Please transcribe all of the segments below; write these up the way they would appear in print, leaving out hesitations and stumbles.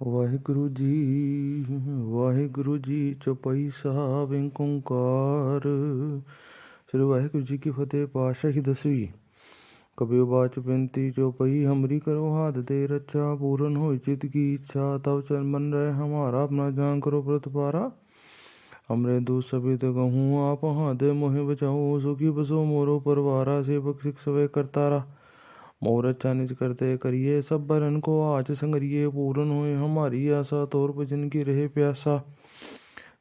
ਵਾਹਿਗੁਰੂ ਜੀ ਚੌਪਈ ਸਾਹਿਬ ਏਕ ਓੰਕਾਰ। ਸ੍ਰੀ ਵਾਹਿਗੁਰੂ ਜੀ ਕੀ ਫਤਿਹ। ਪਾਤਸ਼ਾਹੀ ਦਸਵੀਂ। ਕਬੀਰ ਬਾਚ ਬੇਨਤੀ ਚੌਪਈ। ਹਮਰੀ ਕਰੋ ਹਾथ ते रक्षा, पूरन होई चित की इच्छा, तब चल मन रहे हमारा, अपना जान करो प्रतिपारा। हमरे दूत सभी ते कहूँ, आप हाथ मोहि बचाओ, सुखी बसो मोरो परवारा, सेवक सिख सवे करतारा। मोर अच्छा निज करते करिए, सब बरन को आज संगरिए, पूरन होए हमारी आशा, तोर भजन की रहे प्यासा।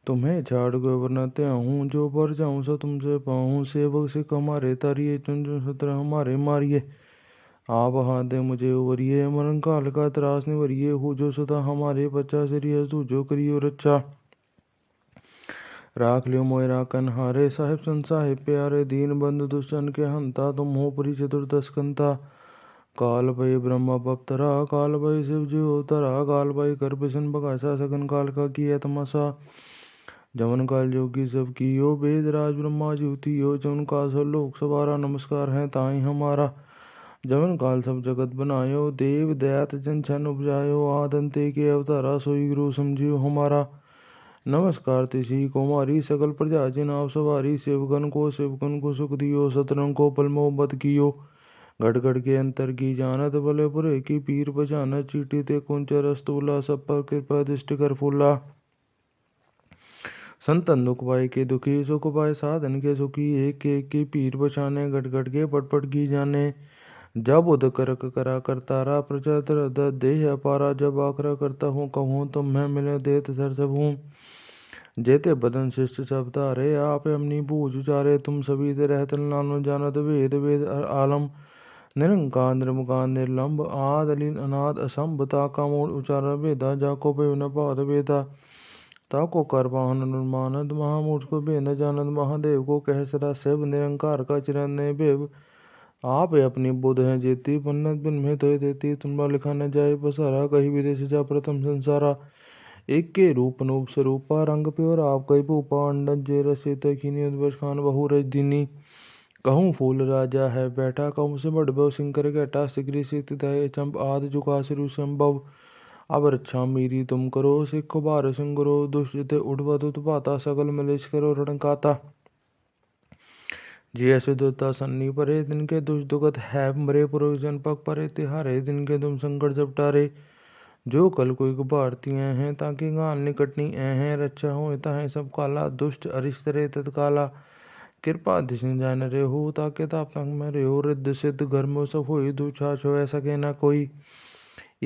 तुम्हें छाड़ गोबर न त्याहूँ, जो पर जाऊँ सो तुमसे पाऊँ, सेवक सिख हमारे तारिये, चुन चुन सत्र हमारे मारिए। आप हाथ दे मुझे उवरिए, मरण काल का त्रास निवरिए, हो जो सदा हमारे बच्चा सिरिय, तू जो करियो रक्षा। राख लियो मोय राखन हारे, साहिब संत साहिब प्यारे, दीन बंधु दुष्टन के हंता, तुम हो परी चतुर्दश कंता। काल भय ब्रह्मा बप्तरा, काल भय शिव जी अवतरा, काल भय कर बिसन बगासा, सगन काल का किया तमाशा। जमन काल जोगी सब कियो, वेद राज ब्रह्मा ज्योतियो, जमन काल सब लोक सवारा, नमस्कार है ताई हमारा। जमन काल सब जगत बनायो, देव दयात जन छन उपजायो, आदंते के अवतारा, सोई गुरु समझियो हमारा। नमस्कार तिसी को मारी, सकल प्रजा जिन आप सवारी, सेवकन को सुख दियो, सतरंग को पल मोहब्बत कियो। घट घट के अंतर की जानत, भले बुरे की पीर बचानत, चीटी ते कुंच रस्तूला, सब पर कृपा दृष्टि कर फूला। संतन दुख पाए के दुखी, सुख पाए साधन के सुखी, एक की पीर बचाने, घट घट के पट पट की जाने। जब उद करक करा करतारा, प्रजा तर देह अपारा, जब आखरा करता हूँ कहूँ, तुम मैं मिले देत सर सब हूँ। जेते बदन शिष्ट सब तारे, आप अपनी बूझ उचारे, तुम सभी ते रहतन नानो जानत, वेद वेद आलम। निरंकार निर्मुकार निर्लंब, आद अलीन अनाद असंभ, ताका मूल उचार वेदा, जाको पे न पाद वेदा। ताको कर वाहन अनुमानद, महामूर्ख को बेन जानद, महादेव को कह सदा शिव, निरंकार का चिरन ने बेव। आप अपनी बुध है जेती, पन्नत बिन में तो देती, तुम्हारा लिखा न जाए बसारा, कहीं विदेश जा प्रथम संसारा। एक के रूप नूप स्वरूपा, रंग प्योर आप कई भूपा, अंडज जे रसित खिनी उद्वश खान बहु रज दिनी। कहूँ फूल राजा है बैठा, कहूँ से बढ़ बव सिंकर घटा, सिगरी सित चंप आद जुका सिरु संभव। अब रक्षा मेरी तुम करो, सिख बार सिंगरो, दुष्ट ते उठवत उत्पाता, सकल मलेश करो रणकाता। जी ऐसे दुता सन्नी परे, दिन के दुष्ट दुगत है मरे, पुरोजन पग परे तिहारे, दिन के तुम संकट जब टारे। जो कल कोई भारतीय हैं, ताकि गाल निकटनी हैं, रक्षा हो ताहे सब काला, दुष्ट अरिष्ट तत्काला। कृपा दिशन जान रे हो, ताके ताप में रे हो, रिद्ध सिद्ध घर में सब होई, दूछा छो ऐसा कहना कोई।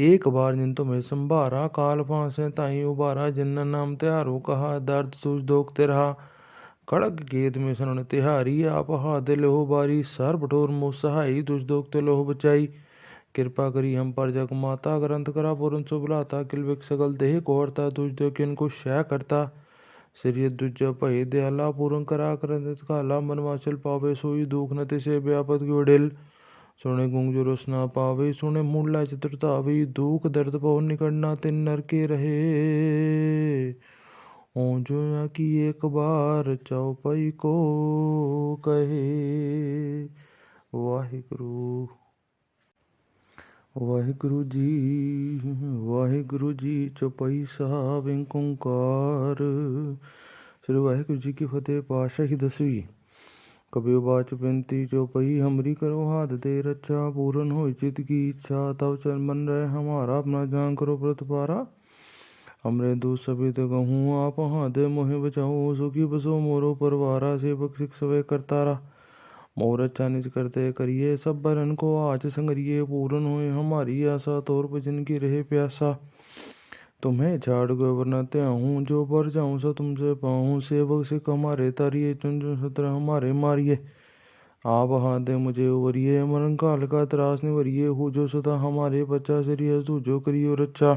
एक बार जिन तुम्हें संभारा, काल फांसे ताई उबारा, जिन नाम त्यारो कहा, दर्द सूझ दोख तिरहा। खड़ग गेद में शरण तिहारी, आप हाथ लोह बारी, सर बटोर मोह सहाई, दुष दोख ते लोह बचाई। कृपा करी हम पर जग माता, ग्रंथ करा पूर्ण सुबलाता, किलविक सकल देह कोहरता, तुझ दो किन को शय करता। श्री दुज भय दयाला, पूर्ण करा करत काला, मन वाचल पावे सोई, दुख न तिसे व्यापत की वडिल। सुने गुंग जो रस ना पावे, सुने मूला चतुरता भी, दुख दर्द बहु निकटना तिन नर के रहे। ओ जो या की एक बार चौपाई को कहे। वाहिगुरु। वाहिगुरु जी चौपाई साहब ਏਕ ਓੰਕਾਰ। श्री वाहिगुरु जी की फतेह। पातशाही दसवीं। कबीर बाच बेनती चौपई। हमरी करो हाथ ते रक्षा, पूरन होई चित की इच्छा, तब चल मन रहे हमारा, अपना जान करो प्रतिपारा। हमरे दूत सभी ते कहूँ, आप हाथ मोहि बचाओ, सुखी बसो मोरो परवारा, सेवक सिख सवे करतारा। मोर अच्छा निज करते करिए, सब बरन को आज संगरिए, पूरन होए हमारी आशा, तोर भजन की रहे प्यासा। तुम्हें छाड़ गोबर न त्याहूँ, जो पर जाऊँ सो तुमसे पाऊँ, सेवक सिख हमारे तारिये, चुन चुन सत्र हमारे मारिए। आप हाथ दे मुझे उवरिए, मरण काल का त्रास निवरिए, हो जो सदा हमारे बच्चा सिरिय, तू जो करियो रक्षा।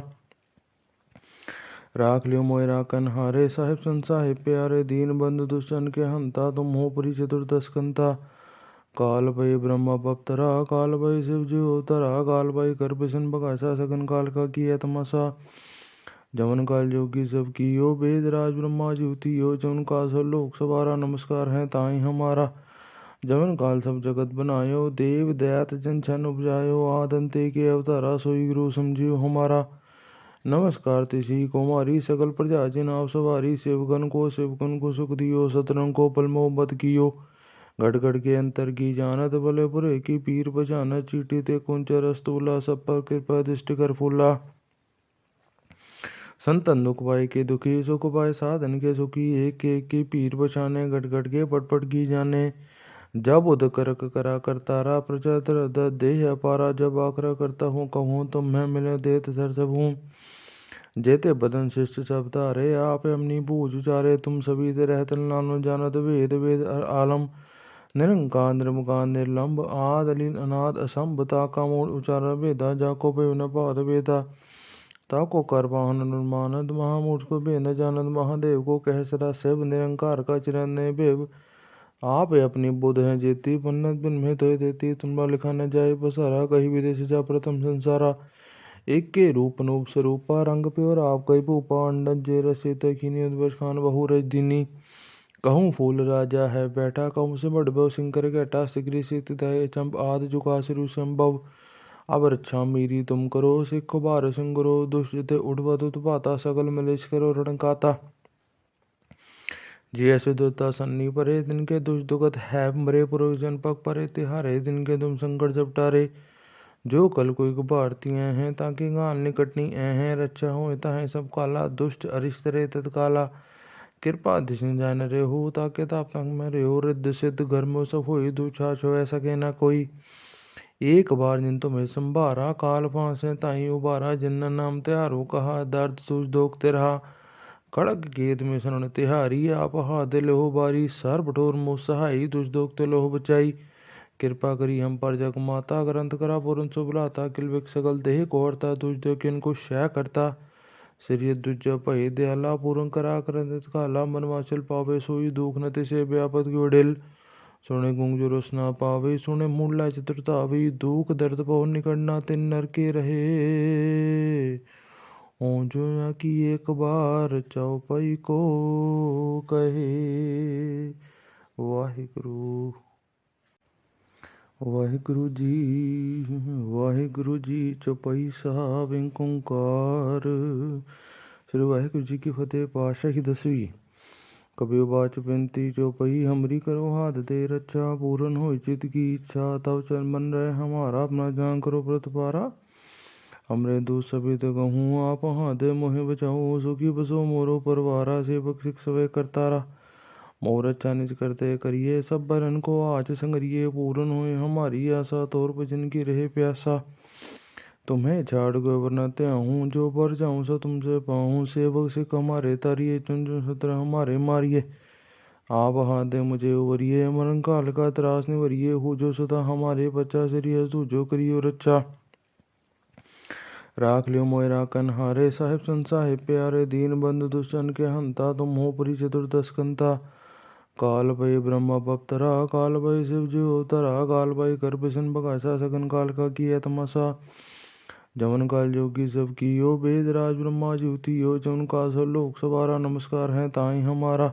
राख लियो मोय राखन हारे, साहिब संत साहिब प्यारे, दीन बंधु दुष्टन के हंता, तुम हो परी चतुर्दश कंता। काल भय ब्रह्मा बप्तरा, काल भय शिव जी अवतरा, काल भय कर बिसन बगासा, सगन काल का किया तमाशा। जमन काल जोगी सब कियो, वेद राज ब्रह्मा ज्योतियो, जमन काल सब लोक सवारा, नमस्कार है ताई हमारा। जमन काल सब जगत बनायो, देव दयात जन छन उपजायो, आदंते के अवतारा, सोई गुरु समझियो हमारा। नमस्कार तिसी कुमारी सकल प्रजा नाव सवारी सेवकन को सुख दियो सतरंग को पल मोहब्बत कियो घट घट के अंतर की जानत भले बुरे की पीर बचाना चीटी ते कुंच रस्तूला सब पर कृपा दृष्टि कर फूला संतन दुख पाए के दुखी सुख पाए साधन के सुखी एक एक की पीर बचाने घट घट के पट पट की जाने जब उद करक करा करतारा प्रजा तर देह अपारा जब आकरा करता हूँ कहूँ तुम मैं मिले देत सर सब हूँ जेते बदन शिष्ट सब तारे आप अपनी बूझ उचारे तुम सभी से रहतन नानो जानत वेद वेद आलम निरंकार निर्मुकार निर्लंब आद अलीन अनाद असंभ ताका मूल उचार वेदा जाको पे न पाद वेदा ताको कर वाहन अनुमानद महामूर्ख को बेन जानद महादेव को कह सदा सेव निरंकार का चिरन ने बेव आप अपनी बुध है जेती पन्नत बिन में तो देती तुम्हारा लिखा न जाए पसारा कहीं विदेश जा प्रथम संसारा एक के रूप नूप स्वरूपा रंग प्योर आप कई भूपा अंडन जे रसित खीनी उद्वश खान बहु रज दिनी कहूँ फूल राजा है बैठा कहूँ से बड़ सिंकर घटा सिगरी सित चंप आद जुका सिरु संभव अब रक्षा मेरी तुम करो सिख बार सिंगरो दुष्ट उठवत उत्पाता सकल मलेश करो रणकाता जी ऐसे दोता सन्नी परे दिन के दुष्ट दुखत है मरे पुरोजन पग परे तिहारे दिन के तुम संकट जब टारे जो कल कोई भारतीय हैं ताकि गाल निकटनी हैं रक्षा हो है सब काला दुष्ट अरिष्ट रे तत्काला कृपा दिशन जान रे हो ताकि ताप तंग में रे हो रिद्ध सिद्ध घर में सब हो दुछाछ हो सके ना कोई एक बार जिन तुम्हें संभारा काल फांसे ताई उबारा जिन नाम त्यारो कहा दर्द सूझ दोखते रहा खड़ग गेद में शरण तिहारी आप हाथ लोह बारी सर बठोर मोह सहाई दुष दोखते लोह बचाई कृपा करी हम पर जग माता ग्रंथ करा पूर्ण सुबलाता किलविक सकल देह कोरता तुझ दो किन को शय करता श्री दुज भय दयाला पूर्ण करा करत काला मन वाचल पावे सोई दुख नति से व्यापत की वडेल सुने गुंग जो रसना पावे सुने मूला चतुरता भी दुख दर्द पवन निकटना तिन नर के रहे जो या की एक बार चौपाई को कहे वाहिगुरु वाहिगुरु जी चौपाई साहब ओंकार। श्री वाहिगुरु जी की फतेह। पातशाही 10वीं। कबीर बाच बिनती चौपाई हमरी करो हाथ दे रक्षा पूर्ण हो चित की इच्छा तब चल मन रहे हमारा अपना जान करो व्रत पारा हमरे दूत सभी तो कहूँ आप हाथ दे मोहे बचाओ सुखी बसो मोरो परवारा सेवक सिख सवे करतारा मोर अच्छा निज करते करिए सब बरन को आज संगरिए पूर्ण हुए हमारी आशा तोर भजन की रहे प्यासा तुम्हें झाड़ गो बनाते हूँ जो पर जाऊँ सो तुमसे पाऊँ सेवक सिख हमारे तारिये चुन चुन सत्र हमारे मारिए आप हाथ दे मुझे उवरिए मरण काल का त्रास निवरिए हो जो सदा हमारे बच्चा सिरिय तू जो करियो रक्षा राख लियो मोयरा कन्हारे साहिब संसाहिब प्यारे दीन बंधु दुष्टन के हंता तुम हो पुरी चतुर्दश कंता काल भय ब्रह्मा बप्तरा काल भय शिव जी अवतरा काल भय कर बिशन बकाशा सगन काल का किया तमाशा जमन काल जोगी सब कियो वेद राज ब्रह्मा ज्योति हो जमन काल सब लोक सवारा नमस्कार है ताई हमारा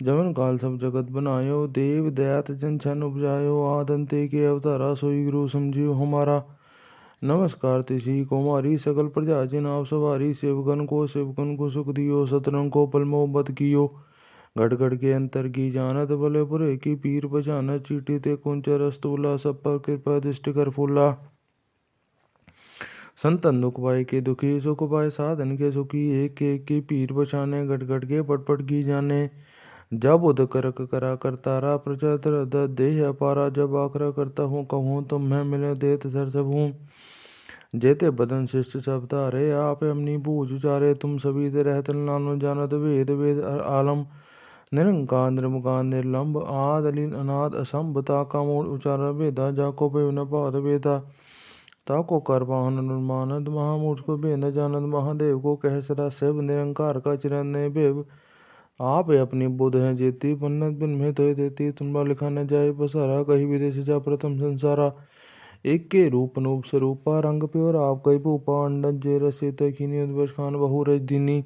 जमन काल सब जगत बनायो देव दयात जन छन उपजायो आदंते के अवतारा सोई गुरु समझियो हमारा नमस्कार तिसी कुमारी सकल प्रजा नाव सवारी सेवकन को सुख दियो सतरंग को पल मोहब्बत कियो घट घट के अंतर की जानत भले बुरे की पीर बचाना चीटी ते कुंच रस्तूला सब पर कृपा दृष्टि कर फूला संतन दुख पाए के दुखी सुख पाए साधन के सुखी एक एक की पीर बचाने घट घट के पट पट की जाने जब उद करक करा करतारा प्रजा तर देह अपारा जब आकरा करता हूँ कहूँ तुम मैं मिले देत सर सब हूँ जेते बदन शिष्ट सब तारे आप अपनी बूझ उचारे तुम सभी से रहतन नानो जानत वेद वेद आलम निरंकार निर्मुकार निर्लंब आद अलीन अनाद असंभ ताका मूल उचार वेदा जाको पे न पाद वेदा ताको कर वाहन अनुमानद महामूर्ख को बेन जानद महादेव को कह सदा सेव निरंकार का चिरन ने बेव आप अपनी बुध है जेती पन्नत बिन में तो देती तुम्हारा लिखा न जाए पसारा कहीं विदेश जा प्रथम संसारा एक के रूप नूप स्वरूपा रंग प्योर आप कई भूपा अंडन जे रसित खीनी उद्वश खान बहु रज दिनी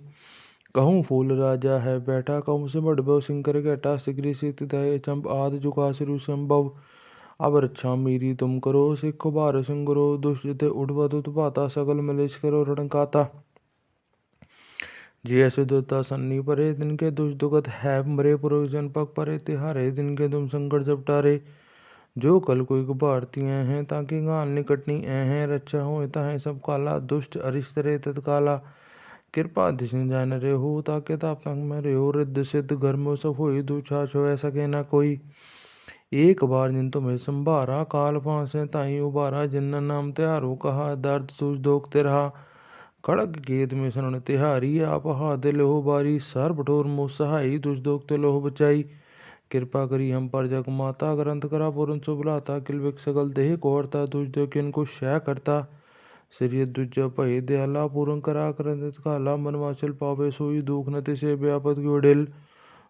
कहूँ फूल राजा है बैठा कहूँ से बड़ सिंकर घटा सिगरी सित चंप आद जुका सिरु संभव अब रक्षा मेरी तुम करो सिख बार सिंगरो दुष्ट उठवत उत्पाता सकल मलेश करो रणकाता ਜੀ ਐਸੇ ਦੁਤਾ ਸੰਨੀ ਪਰੇ ਦਿਨ ਕੇ ਦੁਸ਼ ਦੁਖਤ ਹੈ ਮਰੇ ਪੁਰਖ ਜਨ ਪਗ ਪਰੇ ਤਿਹਾਰੇ ਦਿਨ ਕੇ ਤੁਮ संकट जब टारे जो कल कोई भारती हैं ताकि गाल निकटनी हैं रक्षा हो ताहे सब काला दुष्ट अरिश्तरे तत्काला कृपा दिशन जान रे हो ताके ताप तंग में रे हो रिद्ध सिद्ध गर्मो सब हो दुछाछ हो सके ना कोई एक बार जिन तुम्हें संभारा काल फांसे ताई उबारा जिन नाम त्यारो कहा दर्द सूझ दोखते रहा खड़ग गेद में सरण तिहारी आप हाथ लोह बारी सर बटोर मोह सहाई तुझ दोखते लोह बचाई कृपा करी हम पर जग माता ग्रंथ करा पूर्ण सुबलाता किलविक सगल देह कोरता तुझ दो किन को शय करता श्री दुज भय दयाला पूर्ण करा करंत काला मनवाचल पावे सोई दुख नति से व्यापत गुडिल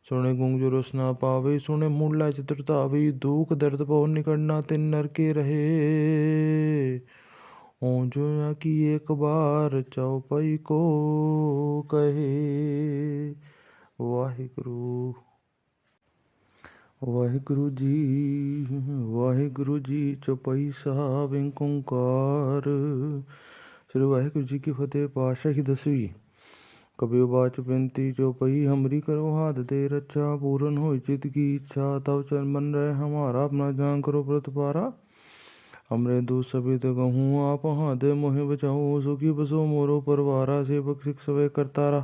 सुने गुंग रसना पावे सुने मूला चतुरतावी दुख दर्द बहु निकटना तिन नर के रहे जो की एक बार चौपाई को कहे। वाहिगुरु वाहिगुरु जी चौपाई साहब ओंकार। श्री वाहिगुरु जी की फतेह। पातशाही 10वीं। कबीर बाच बिनती चौपाई हमरी करो हाथ दे रक्षा पूरन हो चित की इच्छा तब चल मन रहे हमारा अपना जान करो प्रतिपारा हमरे दूत सभी तो कहूँ आप हाथ मोहे बचाओ सुखी बसो मोरो परवारा सेवक सिख सवे करतारा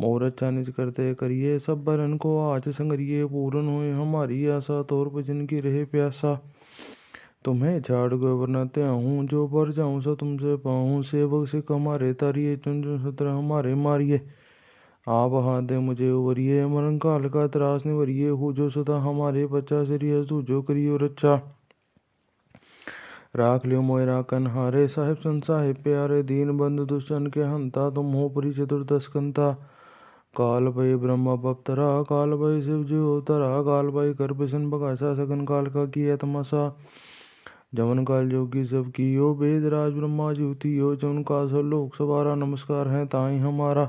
मोर अच्छा निज करते करिए सब बरन को आज संगरिए पूरन होए हमारी आशा तोर भजन की रहे प्यासा तुम्हें छाड़ गए वरनाते हूँ जो पर जाऊँ सो तुमसे पाऊँ सेवक सिख हमारे तारिये चुन चुन सत्र हमारे मारिए आप हाथ दे मुझे उवरिए मरण काल का त्रास निवरिए हो जो सदा हमारे बच्चा सिरिय तू जो करियो रक्षा राख लियो मोय राखन हारे साहिब सन साहिब प्यारे दीन बंधु दुष्टन के हंता तुम हो परी चतुर्दशकंता काल भय ब्रह्मा बप्तरा काल भय शिव जी अवतरा काल भय कर बिसन बगासा सगन काल का किया तमाशा जवन काल जोगी सब कियो वेद राज ब्रह्मा ज्योति हो जवन काल सब लोक सवारा नमस्कार है ताई हमारा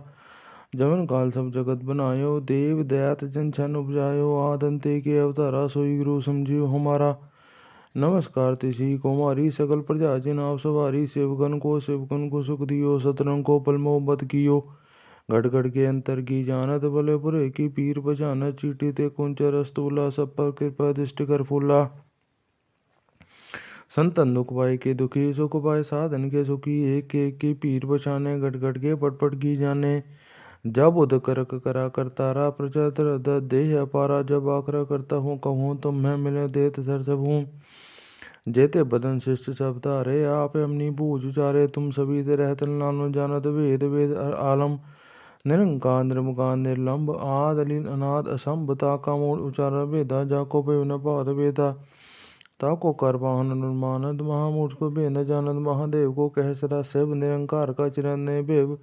जवन काल सब जगत बनायो देव दयात जन छन उपजायो आदंते के अवतारा सोई गुरु समझियो हमारा नमस्कार तिसी कुमारी सकल प्रजा जिन आप सवारी सेवकन को सुख दियो सतरन को पल मोहब्बत कियो घट घट के अंतर की जानत भले बुरे की पीर बचानत चीटी ते कुंचर अस्तूला सब पर कृपा दृष्टि कर फूला संतन दुख पाए के दुखी सुख पाए साधन के सुखी एक एक की पीर बचाने घट घट के पट की जाने जब उद करक करा करतारा प्रजा देह अपारा जब आकरा करता हूँ कहूँ तुम मैं मिले देत सर सब हूँ जेते बदन शिष्ट सब तारे आप अपनी बूझ उचारे तुम सभी से रहत नानो जानत वेद वेद आलम निरंकार निर्मकार निर्लंब आद अलीन अनाद असंभ ताका मूल उचार वेदा जाको पे न पाद वेदा ताको कर वाहन मानद महामूर्ख को बेन जानद महादेव को कह सदा शिव निरंकार का चिरन ने बेव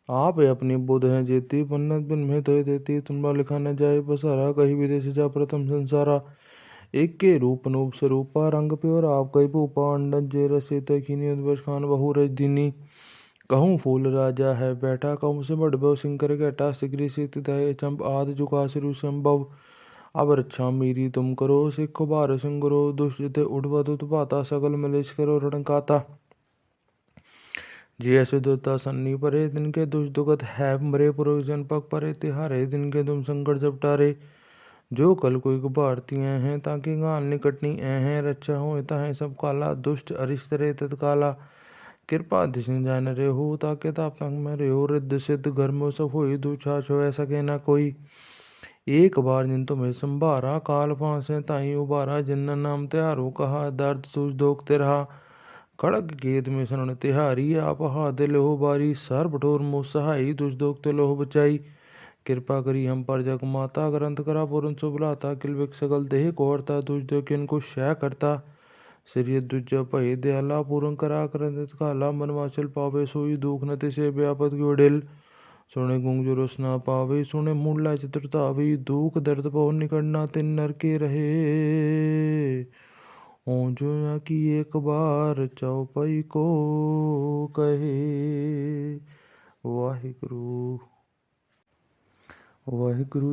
आप अपनी बुध है जेती पन्नत बिन में तो देती तुम्बा लिखा न जाए बसारा कहीं विदेश जा प्रथम संसारा एक के रूप नूप स्वरूपा रंग प्योर आप कई भूपा अंडन जे रसे तखिनी उद्वश खान बहु रज दिनी कहूँ फूल राजा है बैठा कहूँ से बड़बव सिंकर घटा सिगरी सित चंप आद जुका सिरु संभव अब रक्षा मेरी तुम करो सिख बार सिंगरो दुष्ट उठवा पाता सकल मलेश करो रणकाता जी ऐसे दुता सन्नी परे दिन के दुष दुखत है मरे पुरुष जन पग परे तिहारे दिन के तुम संकट जब टारे जो कल कोई भारती हैं ताकि गाल निकटनी हैं रक्षा हो ताहे सब काला दुष्ट अरिश्तरे तत्काला कृपा दिशन जान रे हो ताके ताप तंग में रे हो रिद्ध सिद्ध गर्मो सब हो दुछाछ हो सके ना कोई एक बार जिन तुम्हें संभारा काल फांसे ताई उबारा जिन नाम त्यारो कहा दर्द सूझ दोखते रहा खड़ग गेद में सरण तिहारी आप हाथ लोह बारी सर बटोर मोह सहाई तुझ दोखते लोह बचाई कृपा करी हम पर जग माता ग्रंथ करा पूर्ण सुबलाता किलविक सगल देह कोरता तुझ दो किन को शय करता श्री दुज भय दयाला पूर्ण करा करंत काला मनवाचल पावे सोई दुख नति से व्यापत गुडिल सुने गुंग रसना पावे सुने मूला चतुरतावी दुख दर्द बहु निकटना तिन नर के रहे जो की एक बार चौपाई को कहे। वाहिगुरु वाहिगुरु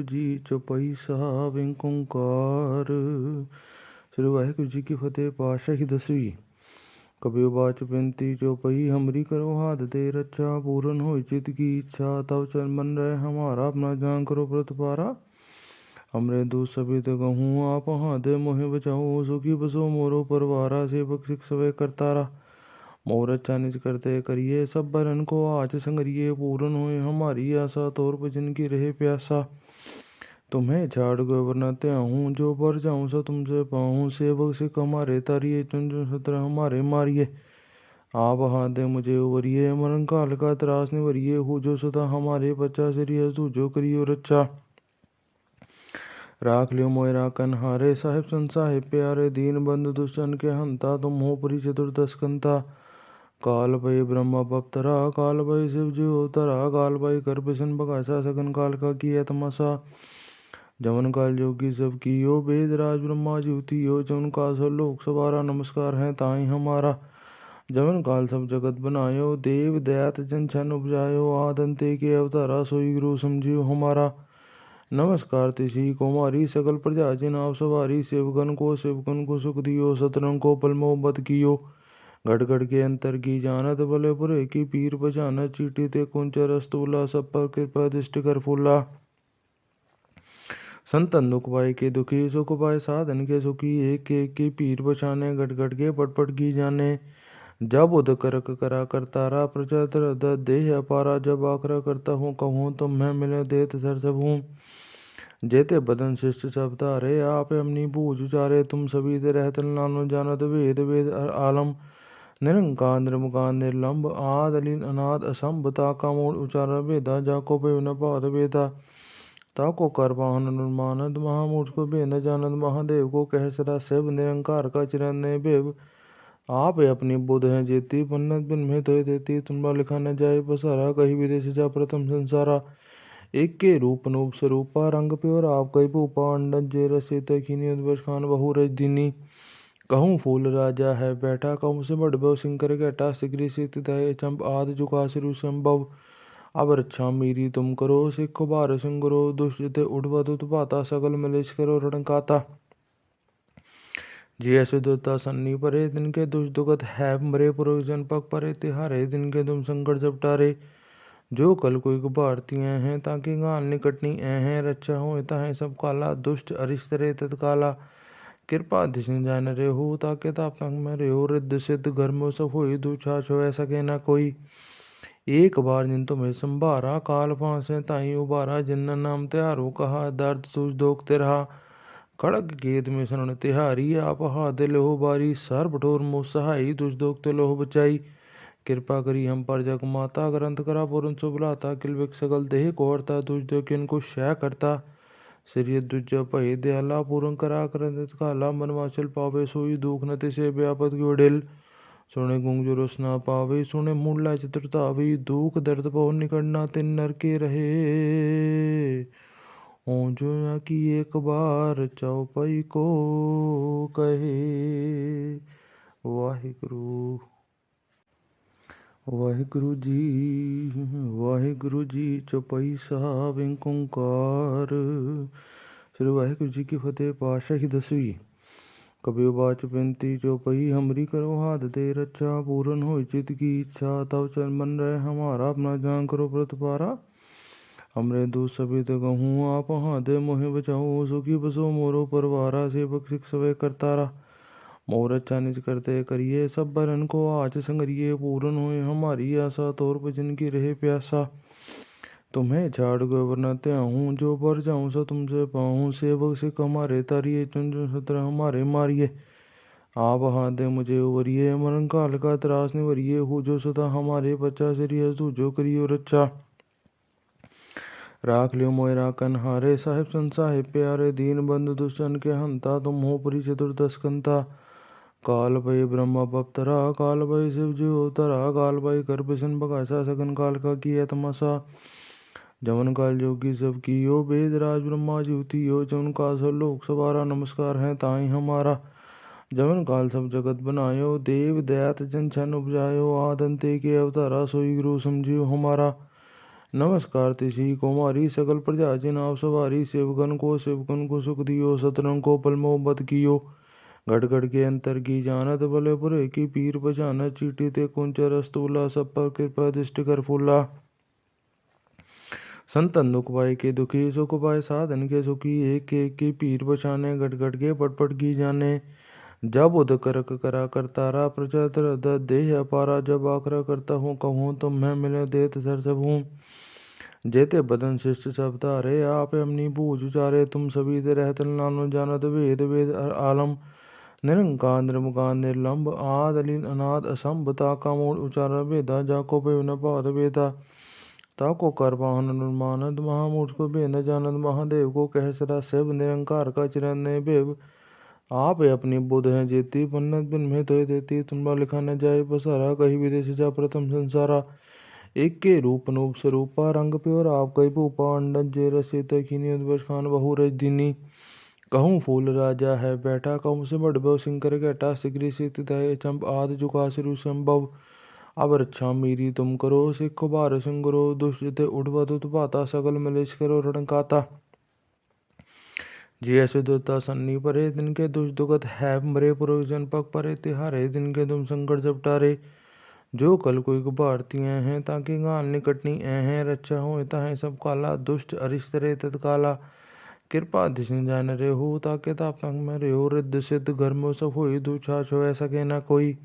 जी चौपाई साहब ओंकार। श्री वाहिगुरु जी की फतेह। पातशाही 10वीं। कबीर बाच बिनती चौपई हमरी करो हाथ दे रक्षा पूरन हो चित की इच्छा तब चल मन रहे हमारा अपना जान करो प्रतिपारा हमरे दूत सभी ते कहूँ आप हाथ मोहे बचाओ सुखी बसो मोरो परवारा सेवक सिख सवे करतारा मोर अच्छा निज करते करिए सब बरन को आज संगरिए पूरन होए हमारी आशा तोर भजन की रहे प्यासा तुम्हें छाड़ गवर्नते हूँ जो पर जाऊँ सो तुमसे पाऊँ सेवक सिख हमारे तारिये चुन चुन सत्र हमारे मारिए आप हाथ दे मुझे उवरिए मरण काल का त्रास निवरिए हो जो सदा हमारे बच्चा सिरिय तू जो करियो रक्षा राख लियो मोयरा कन्हारे साहिब सन साहिब प्यारे दीन बंधु दुष्टन के हंता तुम हो पुरी चतुर्दश कंता काल भय ब्रह्मा बप्तरा काल भय शिव जी अवतरा काल भय कर बिशन बगासा सगन काल का किया तमाशा जमन काल जोगी सब कियो वेद राज ब्रह्मा ज्योतियो जमन काल सब लोक सवारा नमस्कार है ताई हमारा जमन काल सब जगत बनायो देव दयात जन छन उपजायो आदंते के अवतारा सोई गुरु समझियो हमारा नमस्कार तिसी कुमारी सकल प्रजा जिन आप सवारी सेवकन को सुख दियो सतरंग को पल मोहब्बत कियो घट घट के अंतर की जानत भले बुरे की पीर पहचानत चीटी ते कुंच रस्तूला सब पर कृपा दृष्टि कर फूला संतन दुख पाए के दुखी सुख पाए साधन के सुखी एक की पीर बचाने घट घट के पट की जाने जब उद करक करा करतारा प्रजा देह अपारा जब आकरा करता हूँ कहूँ तुम मैं मिले देत सर सब हूँ जेते बदन शिष्ट सब तारे आप अपनी बूझ उचारे तुम सभी से रहत नानो जानत वेद वेद आलम निरंकार निर्मुकार निर्लंब आद अलीन अनाद असंभ ताका मूल उचार वेदा जाको पे न पाद वेदा ताको कर वाहन अनुमानद महामूर्ख को बेन जानद महादेव को कह सदा शिव निरंकार का चिरन ने बेव आप अपनी बुध है जेती पन्नत बिन में तो देती तुम्हारा लिखा न जाए बसारा कहीं विदेश जा प्रथम संसारा एक के रूप नूप स्वरूपा रंग प्योर आप कई भूपा अंडन जे रसित खीनी उद्वश खान बहु रज दीनी कहूँ फूल राजा है बैठा कहूँ से बड़बव सिंकर घटा सिगरी सित चंप आद जुका सिरु संभव अब रक्षा मेरी तुम करो सिखो बार सिंगरो दुष्ट उठवत उत्पाता सकल मलेश करो रणकाता जी ऐसे दोता सन्नी परे दिन के दुष्ट दुखत है मरे पुरुषजन पग परे तिहारे दिन के तुम संकट जब टारे जो कल कोई भारतीय हैं ताकि गाल निकटनी हैं रक्षा हो है सब काला दुष्ट अरिश्तरे तत्काला कृपा दिशन जान रे हो ताके तापनक में रे हो रिद्ध सिद्ध घर में सब हो दूछा छो ऐसा कहना कोई एक बार जिन तुम्हें संभारा काल फांसे ताई उबारा जिन्न नाम त्यारो कहा दर्द सूझ दोख रहा खड़ग गेद में शरण तिहारी आप हाथ लोह बारी सर बटोर मोह सहाई दुष दोख लोह बचाई कृपा करी हम पर जग माता ग्रंथ करा पूर्ण सुबलाता किलविक सगल देह कोहरता तुझ दो किनको शय करता श्री दुज पहे दयाला पूर्ण करा करंत काला मनवाचल पावे सोई दुख न तिसे व्यापत की वडेल सुने गुंग जो रसना पावे सुने मूला चतुरता भी दुख दर्द पहो निकटना तिन नर के रहे जो की एक बार चौपाई को कहे वाहिगुरु वाहिगुरु जी चौपाई साहब ओंकार। श्री वाहिगुरु जी की फतेह। पातशाही 10वीं। कबीर बाच बिनती चौपाई हमरी करो हाथ दे रक्षा पूरन हो चित की इच्छा तब चल मन रहे हमारा अपना जान करो प्रतिपारा हमरे दूत सभी ते कहूँ आप हाथ मोहे बचाओ सुखी बसो मोरो परवारा सेवक सिख सवे करतारा मोर अच्छा निज करते करिए सब बरन को आज संगरिए पूरन होए हमारी आशा तोर भजन की रहे प्यासा तुम्हें छाड़ गवर्नते हूँ जो पर जाऊँ सो तुमसे पाऊँ सेवक सिख हमारे तारिये चुन चुन सत्र हमारे मारिए आप हाथ दे मुझे उवरिए मरण काल का त्रास निवरिए हो जो सदा हमारे बच्चा सिरिय तू जो करियो रक्षा राख लियो मोयरा कन्हारे साहिब सन साहिब प्यारे दीन बंधु दुष्टन के हंता तुम हो पुरी चतुर्दश कंता काल भय ब्रह्मा बप्तरा काल भय शिव जी अवतरा काल भय कर बिशन बगासा सगन काल का किया तमाशा जमन काल जोगी सब कियो वेद राज ब्रह्मा ज्योतियो जमन काल सब लोक सवारा नमस्कार है ताई हमारा जमन काल सब जगत बनायो देव दयात जन छन उपजायो आदंते के अवतारा सोई गुरु समझियो हमारा नमस्कार तिसी कुमारी सकल प्रजा जिन आप सवारी सेवकन को सुख दियो सतरंग को पल मोहब्बत कियो घट घट के अंतर की जानत भले बुरे की पीर बचाना चीटी ते कुंच रस्तूला सब पर कृपा दृष्टि कर फूला। संतन दुख पाए के दुखी सुख पाए साधन के सुखी एक एक की पीर बचाने घट घट के पट पट की जाने। जब उद करक करा करतारा प्रजा तर देह अपारा जब आकरा करता हूँ कहूँ तुम मैं मिले देत सर सब हूँ। जेते बदन शिष्ट सब तारे आप अपनी बूझ उचारे तुम सभी से रहतन नानो जानत वेद वेद आलम। निरंकार निर्मुकार निर्लंब आद अलीन अनाद असंभ ताका मूल उचार वेदा जाको पे न पाद वेदा। ताको कर वाहन अनुमानद महामूर्ख को बेन जानद महादेव को कह सदा शिव निरंकार का चिरन ने बेव। आप अपनी बुध है जेती पन्नत बिन में तो देती तुम्बा लिखा न जाए बसारा कहीं विदेश जा प्रथम संसारा। एक के रूप नूप स्वरूपा रंग प्योर आप कई भूपा अंडन जे रसित खिनी उद्वश खान बहु रज दिनी। कहूँ फूल राजा है बैठा कहूँ से बड़ बव सिंकर घटा सिगरी सित चंप आद जुका सिरु संभव। अब रक्षा मेरी तुम करो सिख बार सिंगरो दुष्ट उठवत उत्पाता सकल मलेश करो रणकाता। जी ऐसे दुता सन्नी परे दिन के दुष्ट दुगत है मरे पुरुषजन पग परे तिहारे दिन के तुम संकट जब टारे। जो कल कोई भारती हैं ताकि गाल निकटनी हैं रक्षा हो है सब काला दुष्ट अरिष्ट रे तत्काला। कृपा दिशन जान रे हो ताके तापनक में रे हो रिद्ध सिद्ध घर में सब हो दूछा छो सके न कोई।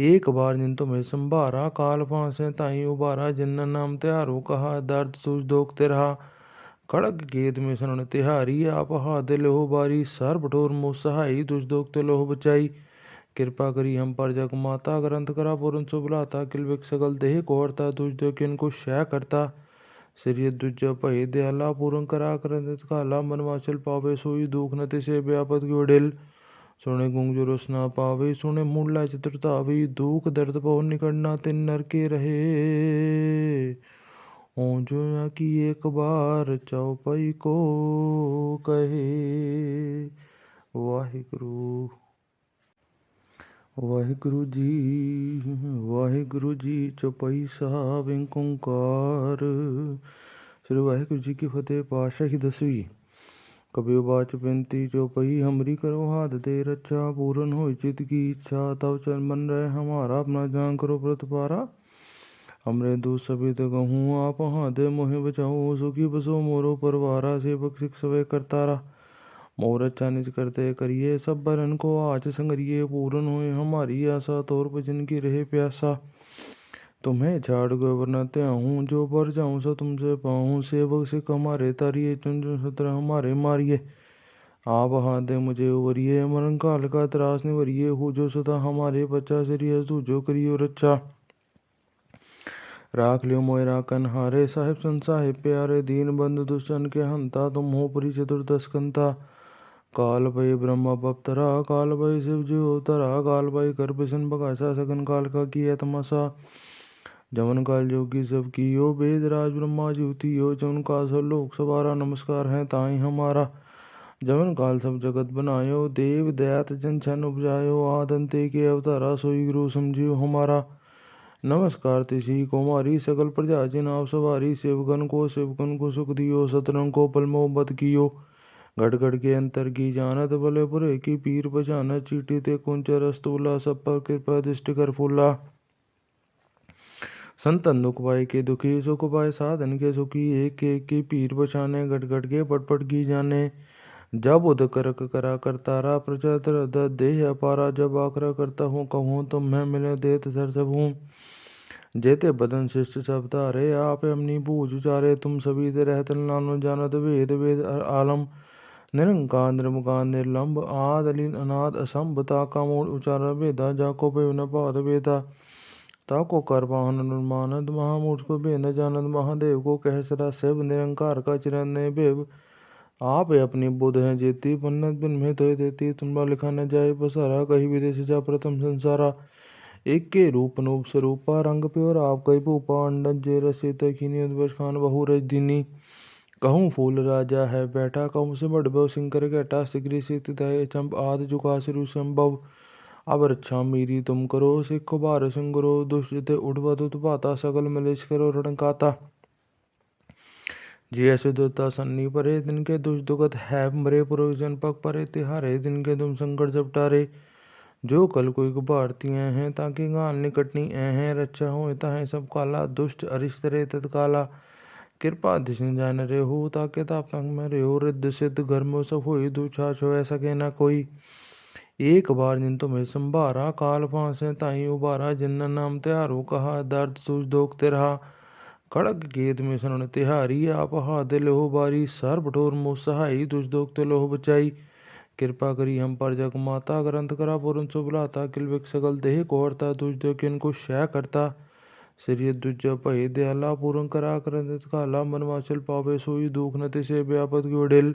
एक बार जिन तुम्हें संभारा काल फांसे ताई उबारा जिन नाम त्यारो कहा दर्द सूझ दोख तेरहा। खड़ग गेद में शरण तिहारी आप हाथ लोह बारी सर बटोर मोह सहाई दुष दोख ते लोह बचाई। कृपा करी हम पर जग माता ग्रंथ करा पूर्ण सुबलाता किलविक सकल देह कोहरता तुझ दो किन को शय करता। श्री दुज भय दयाला पूर्ण करा करंत काला मन वाचल पावे सोई दुख नति से व्यापत की वडिल। सुने गुंग जो रस ना पावे सुने मूला चतुरता भी दुख दर्द बहु निकटना तिन नर के रहे। ओ जो या की एक बार चौपाई को कहे। वाहिगुरु वाहिगुरु जी चौपाई साहब एक ओंकार। श्री वाहिगुरु जी की फतेह। पातशाही 10वीं। कबीर बाच बिनती चौपाई हमरी करो हाथ दे रक्षा पूरन हो चित की इच्छा तब चल मन रहे हमारा अपना जान करो व्रत पारा। हमरे दूत सभी तो कहूँ आप हाथ मोहे बचाओ सुखी बसो मोरो परवारा सेवक सिख सवे करतारा। मोर अच्छा निज करते करिए सब बरन को आज संगरिए पूरन होए हमारी आशा तोर भजन की रहे प्यासा। तुम्हें झाड़ गवर्नते हूँ जो पर जाऊँ सो तुमसे पाऊँ सेवक सिख हमारे तारिये चुन चुन सत्र हमारे मारिए। आप हाथ दे मुझे उवरिए मरण काल का त्रास निवरिए हो जो सदा हमारे बच्चा सिरिय तू जो करियो रक्षा। राख लियो मोय राखन हारे साहिब सन साहिब प्यारे दीन बंधु दुष्टन के हंता तुम हो पुरी चतुर्दश कंता। काल भय ब्रह्मा बपतरा काल भय शिव जी अवतरा काल भय कर बिसन बगासा सगन काल का किया तमाशा। जमन काल जोगी सब कियो वेद राज ब्रह्मा ज्योति हो जमन काल सब लोक सवारा नमस्कार है ताई हमारा। जमन काल सब जगत बनायो देव दयात जन छन उपजायो आदंते के अवतारा सोई गुरु समझियो हमारा। नमस्कार तिसी कुमारी सकल प्रजा जिन आप सवारी शिवगन को सुख दियो सतरंग को पल मोहब्बत कियो। घट घट के अंतर की जानत भले बुरे की पीर बचाना चीटी ते कुंच रस्तूला सब पर कृपा दृष्टि कर फूला। संतन दुख पाए के दुखी सुख पाए साधन के सुखी एक एक की पीर बचाने घट घट के पट पट की जाने। जब उद करक करा करतारा प्रजा तर देह अपारा जब आकरा करता हूँ कहूँ तुम मैं मिले देत सर सब हूँ। जेते बदन शिष्ट सब तारे आप अपनी बूझ उचारे तुम सभी से रहतन नानो जानत वेद वेद आलम। निरंकार निर्मुकार निर्लंब आद अलीन अनाद असंभ ताका मूल उचार वेदा जाको पे न पाद वेदा। ताको कर वाहन अनुमानद महामूर्ख को बेन जानद महादेव को कह सदा शिव निरंकार का चिरन ने बेव। आप अपनी बुध है जेती पन्नत बिन में तो देती तुम्बा लिखा न जाए बसारा कहीं विदेश जा प्रथम संसारा। एक के रूप नूप स्वरूपा रंग प्योर आप कई भूपा अंडन जे रसित खिनी उद्वश खान बहु रज दिनी। कहूँ फूल राजा है बैठा कहूँ से बड़ बव सिंकर घटा सिगरी सित चंप आद जुका सिरु संभव। अब रक्षा मेरी तुम करो सिख बार सिंगरो दुष्ट उठवत उत्पाता सकल मलेश करो रणकाता। ਜੀ ਐਸੇ ਦੋਤਾ ਸੰਨੀ ਪਰੇ ਦਿਨ ਕੇ ਦੁਸ਼ ਦੁਗਤ ਹੈ ਮਰੇ ਪੁਰਖ ਜਨ पग परे तिहारे दिन के तुम संकट जब टारे जो कल कोई भारती हैं ताकि गाल निकटनी हैं रक्षा हो ताहे सब काला दुष्ट अरिष्ट रे तत्काला कृपा दिशन जान रे हो ताके ताप तंग में रे हो रिद्ध सिद्ध घर में सब हो दुछाछ हो सके ना कोई एक बार जिन तुम्हें संभारा काल फांसे ताई उबारा जिन नाम त्यारो कहा दर्द तुझ दोखते रहा खड़ग गेद में सुन तिहारी आप हाथ लोह बारी सर बठोर मोह सहाई तुझ दोखते लोह बचाई कृपा करी हम पर जग माता ग्रंथ करा पूर्ण सुबलाता किलविक सकल देह कोहरता तुझ दो किन को शय करता श्री दुज भय दयाला पूर्ण करा करंत काला मनवाचल पावे सोई दुख न तिसे व्यापत की वडिल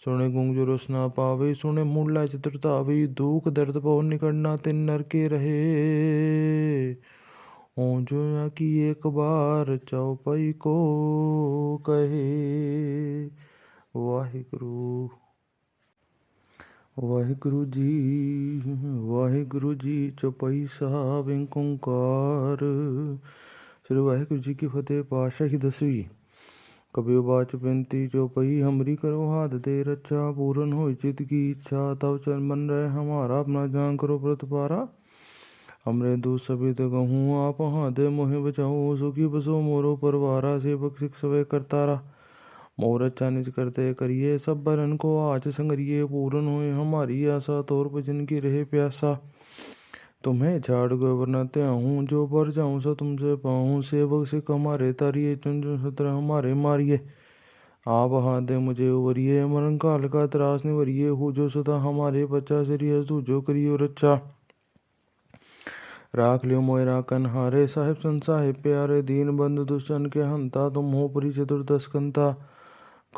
सुने गुंग जो रसना पावे सुने मूला चतुरता भी दुख दर्द बहु निकटना तिन नर के रहे हो जो या कि एक बार चौपाई को कहे। वाहिगुरु वाहिगुरु जी चौपाई साहब ओंकार। श्री वाहिगुरु जी की फतेह। पातशाही 10वीं। कबीर बाच बिनती चौपाई हमरी करो हाथ दे रक्षा पूरन हो चित की इच्छा तब चल मन रहे हमारा अपना जान करो व्रत पारा हमरे दूत सभी तो कहूँ आप हाथ दे मोहे बचाओ सुखी बसो मोरो परवारा सेवक सिख सवे करतारा मोर अच्छा निज करते करिए सब बरन को आज संगरिए पूरन होए हमारी आशा तोर भजन की रहे प्यासा तुम्हें झाड़ गो बनाते हूँ जो पर जाऊँ सो तुमसे पाऊँ सेवक सिख हमारे तारिये चुन चुन सत्र हमारे मारिए आप हाथ दे मुझे उवरिए मरण काल का त्रास निवरिए हो जो सदा हमारे बच्चा श्री तू जो करियो रक्षा राख लियो मोयरा कन्हारे साहिब सन साहिब प्यारे दीन बंधु दुष्टन के हंता तुम हो परी चतुर्दशकंता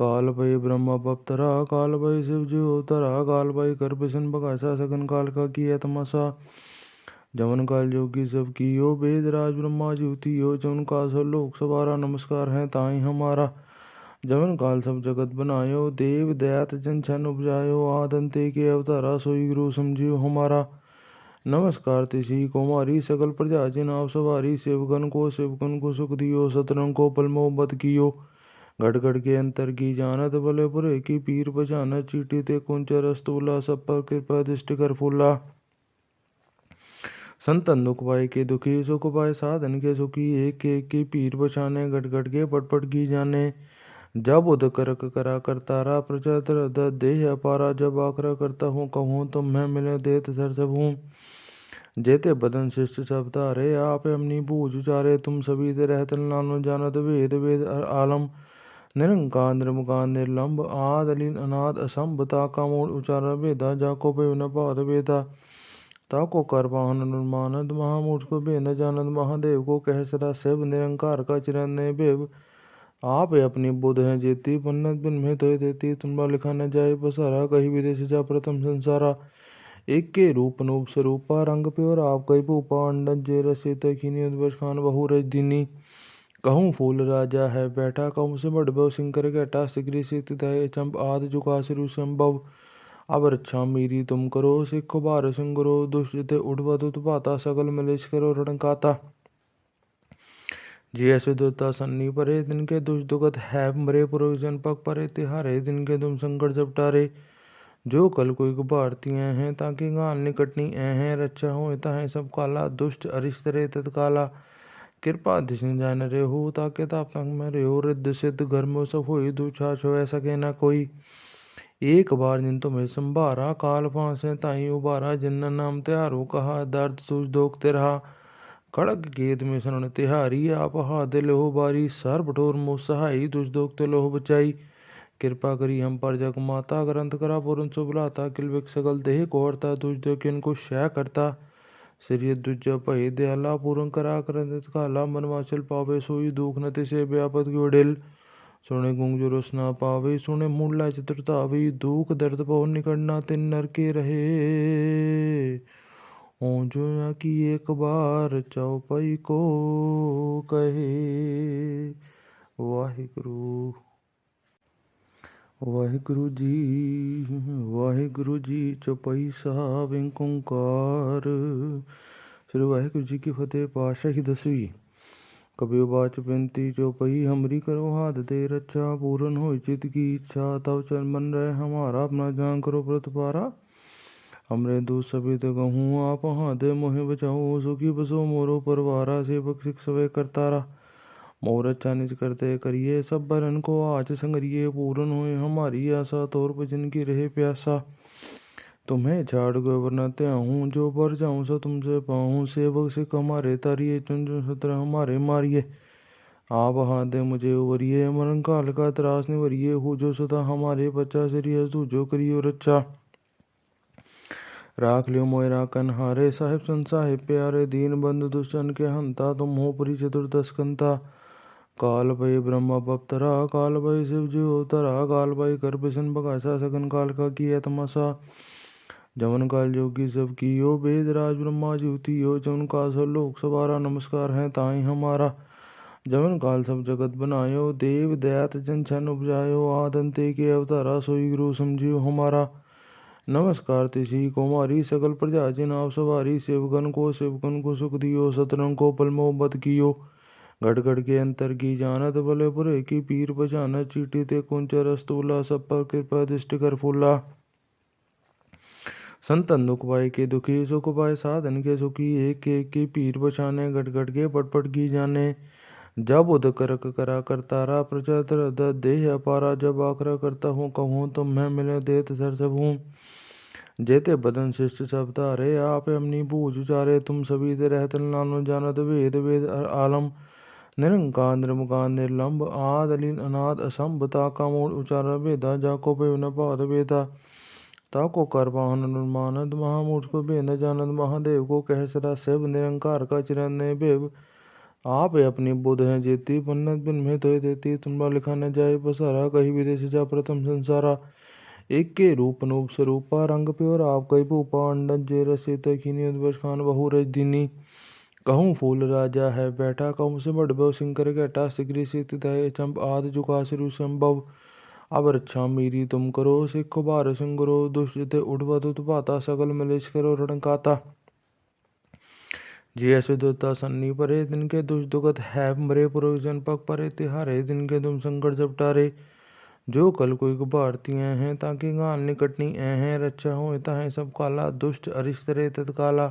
काल भय ब्रह्मा बपतरा काल भय शिव जी अवतरा काल भय कर बिशन बकाशा सगन काल का किया तमाशा जमन काल जोगी सब कियो वेद राज ब्रह्मा ज्योति हो जमन काल सब लोक सवारा नमस्कार है ताई हमारा जमन काल सब जगत बनायो देव दयात जन छन उपजायो आदंते के अवतारा सोई गुरु समझियो हमारा नमस्कार तिसी कुमारी सकल प्रजा जिन आप सवारी सेवकन को सुख दियो सतरन को पल मोहब्बत कियो घट घट के अंतर की जानत भले बुरे की पीर बचानत चीटी ते कुंचर अस्तूला सब पर कृपा दृष्टि कर फूला संतन दुख पाए के दुखी सुख पाए साधन के सुखी एक एक की पीर बचाने घट घट के पट पट की जाने जब उद करक करा करतारा प्रजा तर देह अपारा जब आकरा करता हूँ कहूँ तुम मैं मिले देत सर सब हूँ जेते बदन शिष्ट सब तारे आप अपनी बूझ उचारे तुम सभी से रहतल नानो जानत वेद वेद आलम निरंकार निर्मुकार निर्लंब आद अलीन अनाद असंभता का मूल उचार वेदा जाको पे न पाद वेदा ताको कर वाहन मानद महामूर्ख को बे न जानद महादेव को कह सदा शिव निरंकार का चिरन ने बेव आप अपनी बुध है जेती पन्नत बिन में तो देती तुम्हारा लिखा न जाए बसारा कहीं विदेश जा प्रथम संसारा एक के रूप नूप स्वरूपा रंग प्योर आप कई भूपा अंडज जे रसित खीनी उद्वश खान बहु रज दिनी कहूँ फूल राजा है बैठा कहूँ से बड़बव सिंकर घटा सिगरी सित चंप आद जुका सिरु संभव अब रक्षा मेरी तुम करो सिख बार सिंगरो दुष्ट उठवा पाता सकल मलेश करो रणकाता जी ऐसे दोता सन्नी परे दिन के दुष दुगत है मरे पुरख जन पग परे तिहारे दिन के तुम संकट जब टारे जो कल कोई भारती हैं ताकि गाल निकटनी हैं रक्षा हो ताहे सब काला दुष्ट अरिष्ट रे तत्काला कृपा दिशन जान रे हो ताके ताप तंग में रे हो रिद्ध सिद्ध घर में सब हो दुछाछ हो सके ना कोई एक बार जिन तुम्हें संभारा काल फांसे ताई उबारा जिन नाम त्यारो कहा दर्द तुझ दोखते रहा खड़ग गेद में सुन तिहारी आप हाथ लोह बारी सर बठोर मोह सहाई तुझ दोखते लोह बचाई कृपा करी हम पर जग माता ग्रंथ करा पूर्ण सुबलाता किलविक सकल देह कोहरता तुझ दो किन को शय करता श्री दुज भय दयाला पूर्ण करा करंत काला मनवाचल पावे सोई दुख न तिसे व्यापत की वडिल सुने गुंग जो रसना पावे सुने मूला चतुरता भी दुख दर्द बहु निकटना तिन नर के रहे हो जो या कि एक बार चौपाई को कहे। वाहिगुरु वाहिगुरु जी चौपाई साहब ओंकार। श्री वाहिगुरु जी की फतेह। पातशाही 10वीं। कबीर बाच बिनती चौपई हमरी करो हाथ दे रक्षा पूरन हो चित की इच्छा तब चल मन रहे हमारा अपना जान करो प्रतिपारा हमरे दूत सभी तो कहूँ आप हाथ दे मोहे बचाओ सुखी बसो मोरो परवारा सेवक सिख सवे करतारा मोर अच्छा निज करते करिए सब बरन को आज संगरिए पूरन होए हमारी आशा तोर भजन की रहे प्यासा तुम्हें छाड़ गए वरनाते हूँ जो पर जाऊँ सो तुमसे पाऊँ सेवक से हमारे तारिये चुन चुन सत्र हमारे मारिए आप हाथ दे मुझे उवरिए मरण काल का त्रास निवरिए हो जो सदा हमारे बच्चा सिरिय तू जो करियो रक्षा राख लियो मोयरा कन्हारे साहिब सन साहिब प्यारे दीन बंधु दुष्टन के हंता तुम हो पुरी चतुर्दशकंता काल भय ब्रह्मा बप्तरा काल भय शिव जी अवतरा काल भय कर बिशन बगासा सगन काल का किया तमाशा जवन काल जोगी सब कियो वेद राज ब्रह्मा ज्योतियो जवन काल सब लोक सवारा नमस्कार है ताई हमारा जवन काल सब जगत बनायो देव दयात जन छन उपजायो आदंते के अवतारा सोई गुरु समझियो हमारा नमस्कार तिसी कुमारी सकल प्रजा जिन आप सवारी सेवकन को सुख दियो सतरन को पल मोहब्बत कियो घट घट के अंतर की जानत भले बुरे की पीर बचाना चीटी ते कुंचर अस्तूला सब पर कृपा दृष्टि कर फूला संतन दुख पाए के दुखी सुख पाए साधन के सुखी एक एक की पीर बचाने घट घट के पट की जाने जब उद करक करा करतारा प्रजा तर देह अपारा जब आखरा करता हूँ कहूँ तुम मैं मिले देत सर सब हूँ जेते बदन शिष्ट सब तारे आप अपनी बूझ उचारे तुम सभी ते रहत नानो जानत वेद वेद आलम निरंकार निर्मकार निर्लंब आद अलीन अनाद असंभ ताका मूल उचार वेदा जाको पे न पाद वेदा ताको कर वाहन मानद महामूर्ख को बेन जानद महादेव को कह सदा शिव निरंकार का चिरन ने बेव आप अपनी बुध है जेती पन्नत बिन में तो देती तुम्हारा लिखा न जाए पसारा कहीं विदेश जा प्रथम संसारा एक के रूप नूप स्वरूपा रंग प्योर आप कई भूपा अंडन जे रसित खीनी उद्वश खान बहु रजदिनी कहूँ फूल राजा है बैठा कहूँ से बड़बव सिंकर घटा सिगरी सित चंप आद जुका सिरु संभव अब रक्षा मेरी तुम करो सिख बार सिंगरो दुष्ट उठवत उत्पाता सकल मलेश करो रणकाता जी ऐसे दुता सन्नी परे दिन के दुष्ट दुखत है मरे पुरोजन पग परे तिहारे दिन के तुम संकट जपटारे जो कल कोई भारतीय हैं ताकि गाल निकटनी हैं रक्षा हो ताहे सब काला दुष्ट अरिष्टरे तत्काला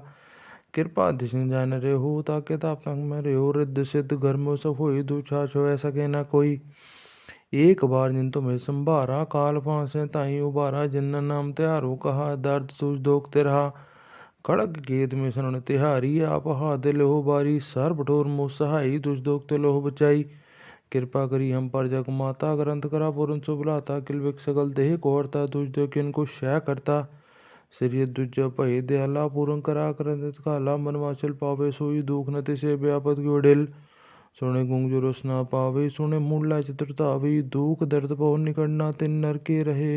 कृपा दिशन जान रे हो ताके तापनक में रे हो रिद्ध सिद्ध घर में सब हो दुछा छो ऐसा के ना कोई एक बार जिन तुम्हें संभारा काल फांसे ताई उबारा जिन नाम त्यारो कहा दर्द सूझ दोख तेरहा खड़ग गेद में शरण तिहारी आप हाथ लोह बारी सर बठोर मुँह सहाई दुष दोख ते लोह बचाई कृपा करी हम पर जग माता ग्रंथ करा पूर्ण सुबलाता किल विक सकल देह कोहरता तुझ दो किन को शय करता श्री दुज पहे दयाला पूर्ण करा करंत काला मनवाचल पावे सोई दुख नति से व्यापत ग्योडेल सुने गुंग जो रसना पावे सुने मूला चतुरतावे दुख दर्द पहो निकटना तिन नर के रहे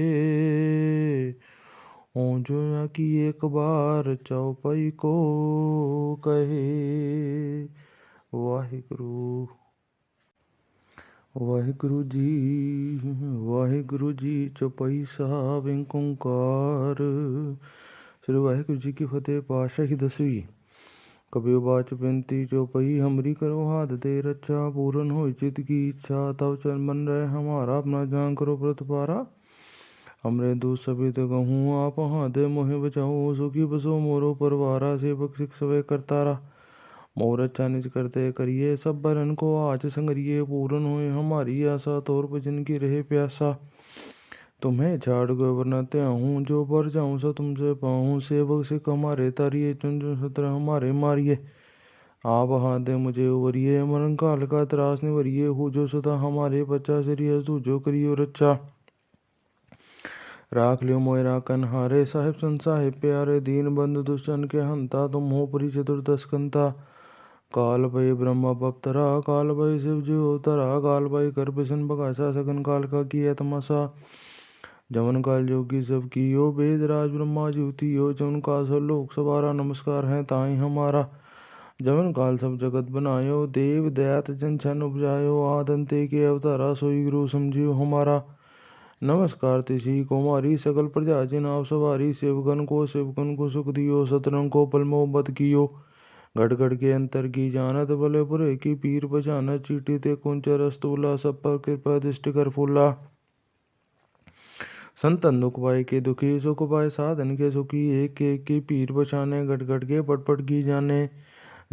जो की एक बार चौपाई को कहे वाहिगुरु वाहिगुरु जी चौपाई साहब ओंकार। श्री वाहिगुरु जी की फतेह। पातशाही 10वीं। कबीर बाच बिनती चौपाई हमरी करो हाथ दे रक्षा पूरन हो चित की इच्छा तब चल मन रहे हमारा अपना जान करो प्रतिपारा हमरे दूत सभी तो कहूँ आप हाथ दे मोहे बचाओ सुखी बसो मोरो परवारा सेवक सिख सवे करतारा मोर अच्छा निज करते करिए सब बरन को आज संगरिए पूरन होए हमारी आशा तोर भजन की रहे प्यासा तुम्हें छाड़ गए वरनाते हूँ जो पर जाऊँ सो तुमसे पाऊँ सेवक से हमारे तारिये चुन चुन सत्र हमारे मारिए आप हाथ दे मुझे उवरिए मरण काल का त्रास निवरिए हो जो सदा हमारे बच्चा सिरिय तू जो करियो रक्षा राख लियो मोयरा कन्हारे साहिब सन साहिब प्यारे दीन बंधु दुष्टन के हंता तुम हो पुरी चतुर्दशकंता काल भय ब्रह्मा बप्तरा काल भय शिव जी अवतरा काल भय कर बिशन बगासा सगन काल का किया तमाशा जवन काल जोगी सब कियो वेद राज ब्रह्मा ज्योतियो जवन काल सब लोक सवारा नमस्कार है ताई हमारा जवन काल सब जगत बनायो देव दयात जन छन उपजायो आदंते के अवतारा सोई गुरु समझियो हमारा नमस्कार तिसी कुमारी सकल प्रजा जिन आप सवारी सेवकन को सुख दियो सतरन को पल मोहब्बत कियो घट घट के अंतर की जानत भले बुरे की पीर पहचानत चीटी ते कुंचर अस्तूला सब पर कृपा दृष्टि कर फूला। संतन दुख पाए के दुखी सुख पाए साधन के सुखी एक एक की पीर बचाने घट घट के पट पट की जाने।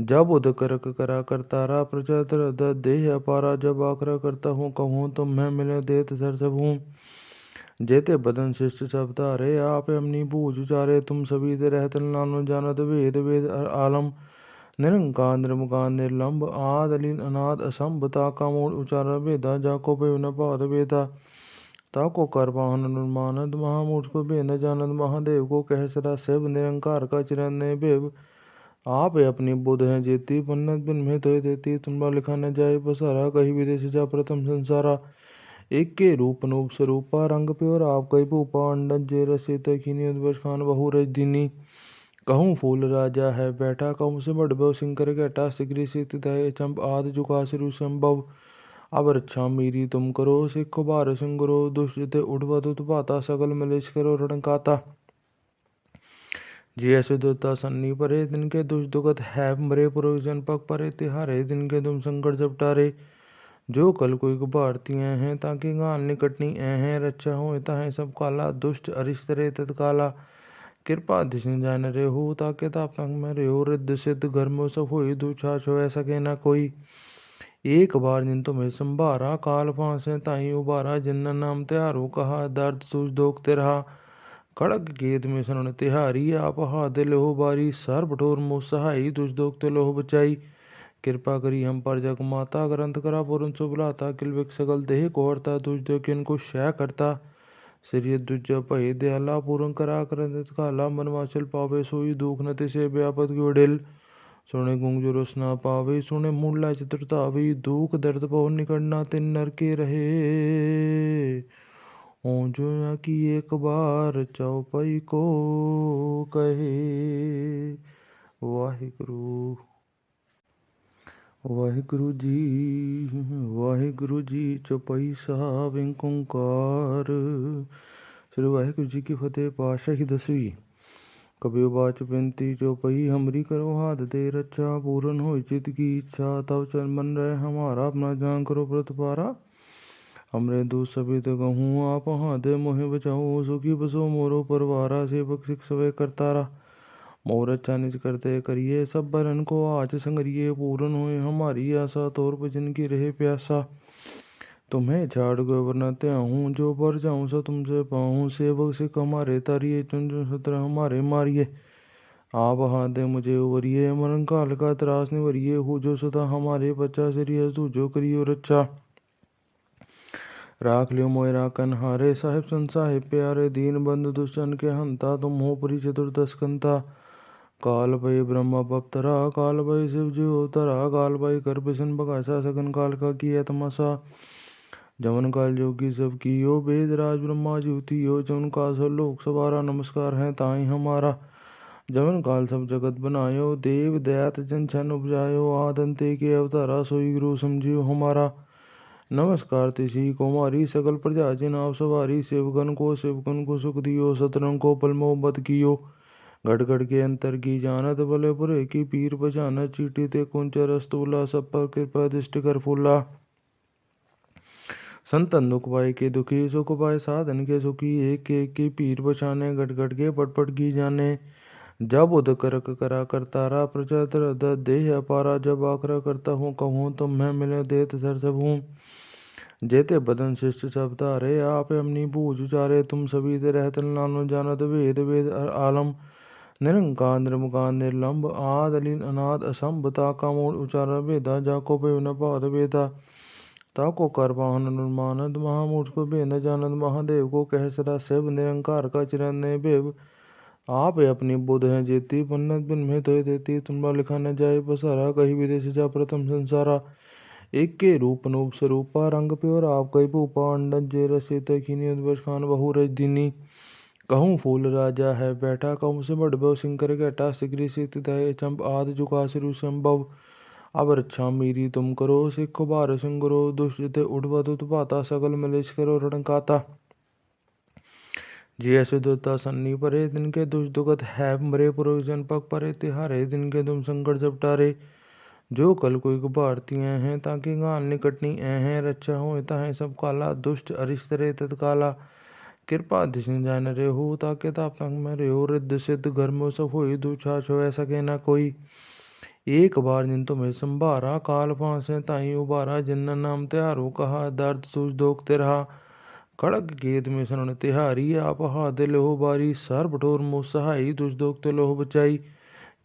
जब उद करक करा करतारा प्रचर देह अपारा जब आकरा करता हूँ कहूँ तुम मैं मिले देत सर सब हूँ। जेते बदन शिष्ट सब तारे आप अपनी बूझ उचारे तुम सभी से रहत नानो जानत वेद वेद आलम। निरंकार निर्मुकार निर्लंब आदलीन अनाद असंभ ताका मूल उचार वेदा जाको पे न पाद वेदा। ताको कर वाहन अनुमानद महामूर्ख को बेन जानद महादेव को कह सदा शिव निरंकार का चिरन ने बेव। आप अपनी बुध है जेती पन्नत बिन में तो देती तुम्हारा लिखा न जाए बसारा कहीं विदेश जा प्रथम संसारा। एक के रूप नूप स्वरूपा रंग प्योर आप कई भूपा अंडन जे रसित खिनी उद्वश खान बहु रज दिनी। कहूँ फूल राजा है बैठा कहूँ से बड़बव सिंकर घटा सिगरी सित चंप आद जुका सिरु संभव। अब रक्षा मेरी तुम करो सिखो बार सिंगरो दुष्ट उठवत उत्पाता सकल मलेश करो रणकाता। जी ऐसे दोता सन्नी परे दिन के दुष्ट दुखत है मरे पुरोजन पग परे तिहारे दिन के तुम संकट जब टारे। जो कल कोई भारती हैं ताकि गाल निकटनी हैं रक्षा हो है सब काला दुष्ट अरिश्तरे तत्काला। कृपा दिशन जान रे हो ताके तापनक में रे हो रिद्ध सिद्ध घर में सब हो दुछाछ हो ऐसा कहना कोई। एक बार जिन तुम्हें संभारा काल फांसे ताई उबारा जिन्ना नाम त्यारो कहा दर्द सूझ दोख तेरहा। खड़ग गेद में शरण तिहारी आप हाथ लोह बारी सर बठोर मोह सहाई दुष दोख ते लोह बचाई। कृपा करी हम पर जग माता ग्रंथ करा पूर्ण सुबलाता किलविक सकल देह कोहरता तुझ दो किन को शय करता। श्री दुज भय दयाला पूर्ण करा करंत काला मनवाचल पावे सोई दुख नति से व्यापत की वडेल। सुने गुंग जो रस ना पावे सुने मूला चतुरता भी दुख दर्द बहु निकटना तिन नर के रहे। ओ जो की एक बार चौपाई को कहे। वाहिगुरु वाहिगुरु जी चौपाई साहब ओंकार। श्री वाहिगुरु जी की फतेह। पातशाही की 10वीं। कबीर बाच बिनती चौपाई हमरी करो हाथ दे रक्षा पूरन हो चित की इच्छा तब चल मन रहे हमारा अपना जान करो व्रत पारा। हमरे दूत सभी तो कहूँ आप हाथ मोहे बचाओ सुखी बसो मोरो परवारा सेवक सिख सवे करतारा। मोर अच्छा निज करते करिए सब बरन को आज संगरिए पूरन हुए हमारी आशा तोर भजन की रहे प्यासा। तुम्हें छाड़ गए वरनाते हूँ जो पर जाऊँ सो तुमसे पाऊँ सेवक सिख हमारे तारिये चुन चुन सत्र हमारे मारिए। आप हाथ दे मुझे उवरिए मरण काल का त्रास निवरिए हो जो सदा हमारे बच्चा सिरिय तू जो करियो रक्षा। राख लियो मोय राखन हारे साहिब सन साहिब प्यारे दीन बंधु दुष्टन के हंता तुम हो परि चतुर्दश कंता। काल भय ब्रह्मा बप्तरा काल भय शिव जी अवतरा काल भय कर बिशन बगासा सगन काल का किया तमाशा। जमन काल जोगी सब कियो वेद राज ब्रह्मा ज्योतियो जमन काल सब लोक सवारा नमस्कार है ताई हमारा। जमन काल सब जगत बनायो देव दयात जन छन उपजायो आदंते के अवतारा सोई गुरु समझियो हमारा। नमस्कार तिसी कुमारी सकल प्रजा जिन आप सवारी सेवकन को सुख दियो सतरंग को पल मोहब्बत कियो। घट घट के अंतर की जानत भले बुरे की पीर पहचानत चीटी ते कुंचर अस्तूला सब पर कृपा दृष्टि कर फूला। संतन दुख पाए के दुखी सुख पाए साधन के सुखी एक एक की पीर बचाने घट घट के पट पट की जाने। जब उद करक करा करतारा प्रचर देह अपारा जब आकरा करता हूँ कहूँ तुम मैं मिले देत सर सब हूँ। जेते बदन शिष्ट सब तारे आप अपनी बूझ उचारे तुम सभी से रहत नानो जानत वेद वेद आलम। निरंकार निर्मुकार निर्लंब आदलीन अनाद असंभ ताका मूल उचार वेदा जाको पे न पाद वेदा। ताको कर वाहन अनुमानद महामूर्ख को बेन जानद महादेव को कह सदा शिव निरंकार का चिरन ने बेव। आप अपनी बुध है जेती पन्नत बिन में तो देती तुम्हारा लिखा न जाए बसारा कहीं विदेश जा प्रथम संसारा। एक के रूप नूप स्वरूपा रंग प्योर आप कई भूपा अंडन जे रसित खिनी उद्वश खान बहु रज दिनी। कहूँ फूल राजा है बैठा कहूँ से बड़बव सिंकर घटा सिगरी सित चंप आद जुका सिरु संभव। अब रक्षा मेरी तुम करो सिखो बार सिंगरो दुष्ट उठवत उत्पाता सकल मलेश करो रणकाता। जी असुदता सन्नी परे तिनके दुष दुखत है मरे पुरोजन पग परे तिहारे तिनके तुम संकट जब टारे। जो कल कोई भारतीय हैं ताकि गाल निकटनी हैं रक्षा हो ताहे सब काला दुष्ट अरिष्ट रे तत्काला। कृपा दिशन जान रे हो ताके तापंग में रे हो रिद्ध सिद्ध घर में सब होई दुछाछ हो सके ना कोई। एक बार जिन तुम्हें संभारा काल फांसे ताई उबारा जिन नाम त्योहारो कहा दर्द सूझ दोख तिरहा। खड़ग गेद में शरण तिहारी आप हाथ लोह बारी सर बठोर मोह सहाई दुष दोख ते लोह बचाई।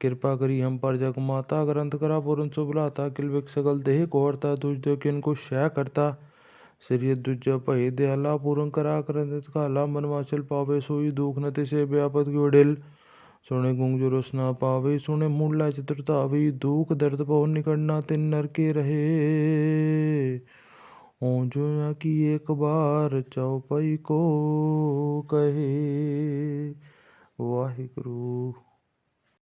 कृपा करी हम पर जग माता ग्रंथ करा पूर्ण सुबलाता किलविक सकल देह कोहरता तुझ दो किन को शय करता। श्री दुज भय दयाला पूर्ण करा करंत काला मन वाचल पावे सोई दुख नति से व्यापत की वडिल। सुने गुंग जो रस ना पावे सुने मूला चित्रता भी दुख दर्द पौ निकटना तिन नर के रहे। ओ जो या की एक बार चौपाई को कहे। वाहिगुरु।